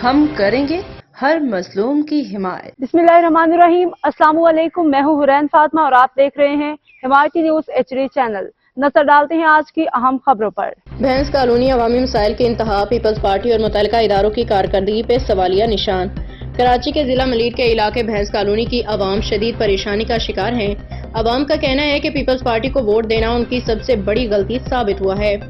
हम करेंगे हर मजलूम की हिमायत। बिस्मिल्लाहिर्रहमानिर्रहीम। अस्सलाम वालेकुम। मैं हूँ हुरैन फातिमा और आप देख रहे हैं हिमायती न्यूज HD चैनल। नजर डालते हैं आज की अहम खबरों पर। भैंस कॉलोनी अवामी मसाइल के इंतहा, पीपल्स पार्टी और मुतल्लिका इदारों की कारकर्दगी पे सवालिया निशान। कराची के जिला मलीर के इलाके भैंस कॉलोनी की आवाम शदीद परेशानी का शिकार है। आवाम का कहना है कि पीपल्स पार्टी को वोट देना उनकी सबसे बड़ी गलती साबित हुआ है।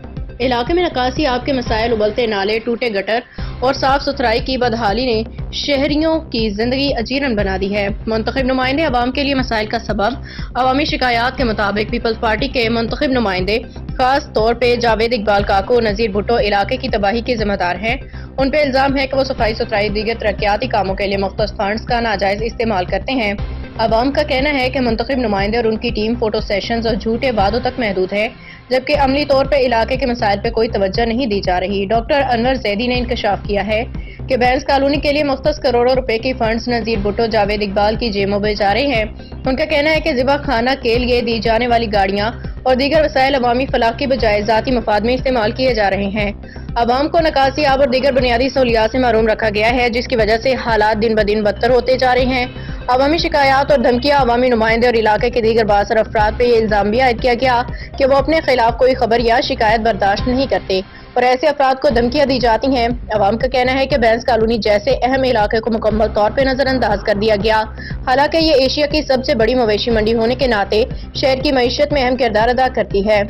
इलाके में नकासी, आपके मसाइल, उबलते नाले, टूटे गटर और साफ सुथराई की बदहाली ने शहरियों की जिंदगी अजीरन बना दी है। मुंतखब नुमाइंदे आवाम के लिए मसाइल का सबब। अवामी शिकायत के मुताबिक पीपल्स पार्टी के मुंतखब नुमाइंदे खास तौर पे जावेद इकबाल काको, नजीर भुट्टो इलाके की तबाही के जिम्मेदार हैं। उन पे इल्जाम है कि वो सफाई सुथराई, दीगर तरक्याती कामों के लिए मुख्तस फंड्स का नाजायज इस्तेमाल करते हैं। आवाम का कहना है कि मुंतखब नुमाइंदे और उनकी टीम फोटो सेशंस और झूठे वादों तक महदूद है, जबकि अमली तौर पर इलाके के मसाइल पे कोई तवज्जो नहीं दी जा रही। डॉक्टर अनवर जैदी ने इंकशाफ किया है कि भैंस कॉलोनी के लिए मुख्तस करोड़ों रुपए की फंड्स नजीर भुट्टो, जावेद इकबाल की जेबों में जा रहे हैं। उनका कहना है कि ज़िबा खाना के लिए दी जाने वाली गाड़ियां और दीगर वसाइल अवामी फलाह की बजाय जाती मफाद में इस्तेमाल किए जा रहे हैं। आवाम को नकासी, आब और दीगर बुनियादी सहूलियात से महरूम रखा गया है, जिसकी वजह से हालात दिन ब दिन बदतर होते जा रहे हैं। अवामी शिकायत और धमकियां, अवामी नुमाइंदे और इलाके के दीगर बासर अफराद पे ये इल्जाम भी आयद किया गया कि वो अपने खिलाफ कोई खबर या शिकायत बर्दाश्त नहीं करते और ऐसे अफराद को धमकियां दी जाती हैं। अवाम का कहना है कि भैंस कॉलोनी जैसे अहम इलाके को मुकम्मल तौर पर नजरअंदाज कर दिया गया। हालांकि ये एशिया की सबसे बड़ी मवेशी मंडी होने के नाते शहर की मईशत में अहम किरदार अदा करती है।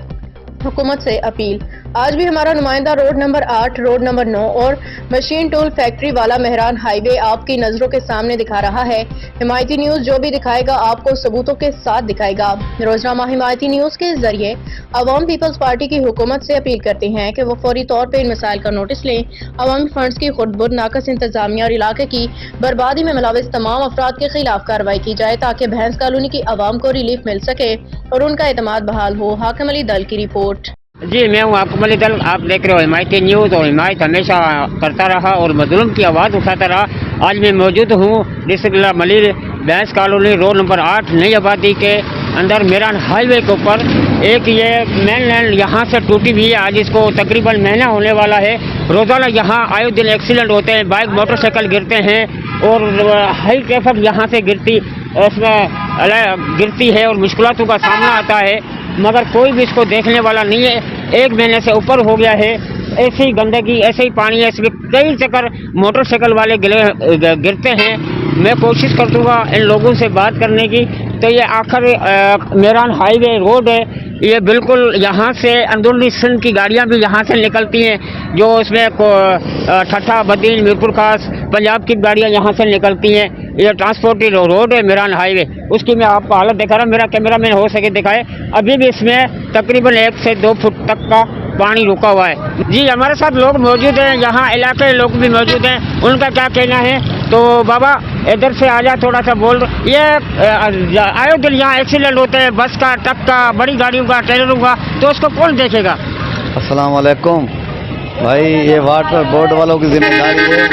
हुकूमत से अपील। आज भी हमारा नुमाइंदा रोड नंबर 8, रोड नंबर 9 और मशीन टूल फैक्ट्री वाला मेहरान हाईवे आपकी नजरों के सामने दिखा रहा है। हिमायती न्यूज जो भी दिखाएगा आपको सबूतों के साथ दिखाएगा। रोजनामा हिमायती न्यूज के जरिए अवाम पीपल्स पार्टी की हुकूमत से अपील करते हैं कि वो फौरी तौर पर इन मसाइल का नोटिस लें। अवामी फंड्स की खुर्द-बुर्द, नाकस इंतजामिया और इलाके की बर्बादी में मुलविस तमाम अफराद के खिलाफ कार्रवाई की जाए ताकि भैंस कॉलोनी की आवाम को रिलीफ मिल सके और उनका एतमाद बहाल हो। हाकिम अली दल की रिपोर्ट। जी, मैं हूँ हाकिम अली दल। आप देख रहे हो हिमायती न्यूज़ और हिमायत हमेशा करता रहा और मजलूम की आवाज़ उठाता रहा। आज मैं मौजूद हूँ डिस्ट्रिक्ट मलीर भैंस कॉलोनी रोड नंबर 8 नई आबादी के अंदर मेरान हाईवे के ऊपर एक ये मेन लाइन यहाँ से टूटी हुई है। आज इसको तकरीबन महीना होने वाला है। रोज़ाना यहाँ आए दिन एक्सीडेंट होते हैं, बाइक मोटरसाइकिल गिरते हैं और हाई ट्रैफिक यहाँ से गिरती है और मुश्किलातों का सामना आता है, मगर कोई भी इसको देखने वाला नहीं है। 1 महीने से ऊपर हो गया है, ऐसी ही गंदगी, ऐसे ही पानी है, इसमें कई चक्कर मोटरसाइकिल वाले गिरते हैं। मैं कोशिश करूँगा इन लोगों से बात करने की। तो ये आखिर मेरान हाईवे रोड है, ये बिल्कुल यहाँ से अंदरूनी सिंध की गाड़ियाँ भी यहाँ से निकलती हैं, जो इसमें ठट्ठा, बदीन, मीरपुर खास पंजाब की गाड़ियाँ यहाँ से निकलती हैं। ये ट्रांसपोर्टी रोड है मेरान हाईवे, उसकी मैं आपको हालत दिखा रहा हूँ। मेरा कैमरा मैन हो सके दिखाए। अभी भी इसमें तकरीबन 1 से 2 फुट तक का पानी रुका हुआ है। जी, हमारे साथ लोग मौजूद हैं, यहाँ इलाके लोग भी मौजूद हैं, उनका क्या कहना है। तो बाबा इधर से आजा, थोड़ा सा बोल। ये आए दिन यहाँ एक्सीडेंट होते हैं, बस का, ट्रक का, बड़ी गाड़ियों का, ट्रेलरों का, तो उसको कौन देखेगा। अस्सलाम वालेकुम भाई, ये वाटर बोर्ड वालों की जिम्मेदारी है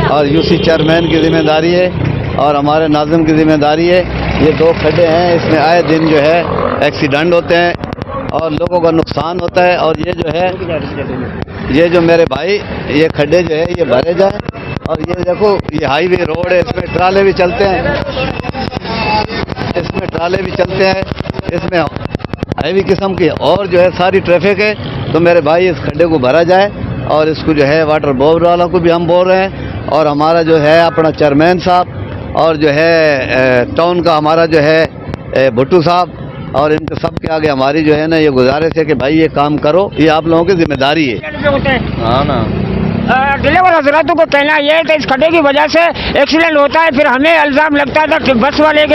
और यूसी चेयरमैन की जिम्मेदारी है और हमारे नाज़िम की जिम्मेदारी है। ये 2 खड्डे हैं, इसमें आए दिन जो है एक्सीडेंट होते हैं और लोगों का नुकसान होता है। और ये जो है, ये जो मेरे भाई, ये खड्डे जो है ये भरे जाए। और ये देखो, ये हाईवे रोड है, इसमें ट्राले भी चलते हैं, इसमें हैवी किस्म की और जो है सारी ट्रैफिक है। तो मेरे भाई इस खड्डे को भरा जाए और इसको जो है वाटर बोर्ड वालों को भी हम बोल रहे हैं और हमारा जो है अपना चेयरमैन साहब और जो है टाउन का हमारा जो है भुट्टू साहब और इनके सब के आगे हमारी जो है ना ये गुजारिश है कि भाई ये काम करो, ये आप लोगों की जिम्मेदारी है। हाँ ना, डिले वाला हजरातों को कहना ये है कि इस खड्डे की वजह से एक्सीडेंट होता है। फिर हमें इल्ज़ाम लगता था कि बस वाले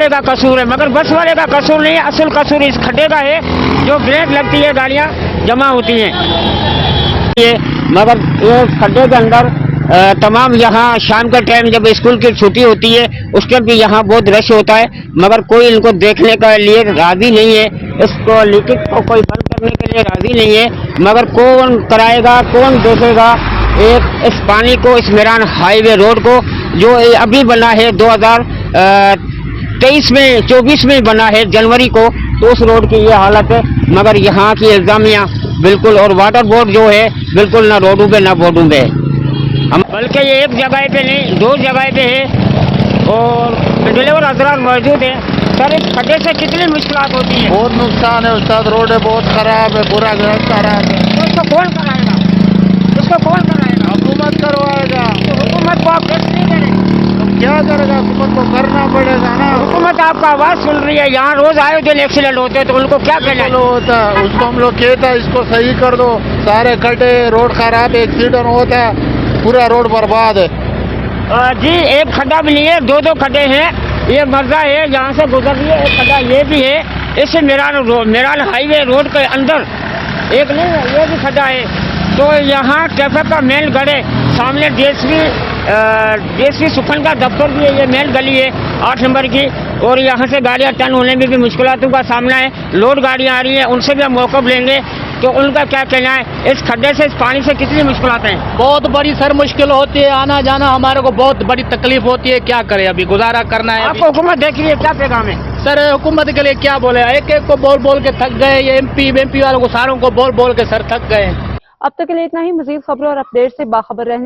का कसूर है, मगर बस वाले का कसूर नहीं है, असल कसूर इस खड्डे का है। जो ब्रेक लगती है, गाड़ियाँ जमा होती हैं ये, मगर ये खड्डे के अंदर तमाम यहाँ शाम के टाइम जब स्कूल की छुट्टी होती है उस टाइम भी यहाँ बहुत रश होता है, मगर कोई इनको देखने के लिए राजी नहीं है। इसको लीकेज को कोई बंद करने के लिए राजी नहीं है, मगर कौन कराएगा, कौन देखेगा एक इस पानी को, इस मेरान हाईवे रोड को जो अभी बना है 2023 में 24 में बना है जनवरी को। तो उस रोड की ये हालत है, मगर यहाँ की इंतजामिया बिल्कुल और वाटर बोर्ड जो है बिल्कुल ना रोडों पे ना बोर्डों पे। हम बल्कि ये एक जगह पे नहीं 2 जगह पे है और डिलीवर हजरात मौजूद है। सर इस खड्डे से कितनी मुश्किलात होती है? बहुत नुकसान है उस्ताद, रोड बहुत खराब है, पूरा घर खराब है। तो इसको कौन कराएगा? इसको कौन कराएगा? हुकूमत करवाएगा। तो हुकूमत को आप कैसे नहीं करेंगे? तो क्या करेगा, हुकूमत को करना पड़ेगा ना। हुकूमत आपका आवाज सुन रही है, यहाँ रोज आए दिन एक्सीडेंट होते हैं, तो उनको क्या कहना है? होता है उसको हम लोग कहता है इसको सही कर दो, सारे खड्डे रोड खराब है, एक्सीडेंट होता है, पूरा रोड बर्बाद है। जी एक खड्डा भी नहीं है, 2 खड्डे हैं। ये मर्जा है यहाँ से गुजर रही है, एक खड्डा ये भी है। इस मेरान हाईवे रोड के अंदर एक नहीं है, ये भी खड्डा है। तो यहाँ ट्रैफिक का मेन गढ़ है, सामने डीएसपी सुखन का दफ्तर भी है। ये मेन गली है 8 नंबर की, और यहाँ से गाड़ियाँ टर्न होने में भी मुश्किलों का सामना है। लोड गाड़ियाँ आ रही हैं, उनसे भी हम मौक़िफ़ लेंगे। तो उनका क्या कहना है, इस खड्डे से, इस पानी से कितनी मुश्किलात हैं? बहुत बड़ी सर मुश्किल होती है, आना जाना हमारे को बहुत बड़ी तकलीफ होती है। क्या करें, अभी गुजारा करना है। आपको हुकूमत देख रही है, क्या पैगाम है? सर हुकूमत के लिए क्या बोले, एक एक को बोल बोल के थक गए। ये एमपी वालों को सारों को बोल बोल के सर थक गए। अब तक के लिए इतना ही। मजीद खबरों और अपडेट से बाखबर रहने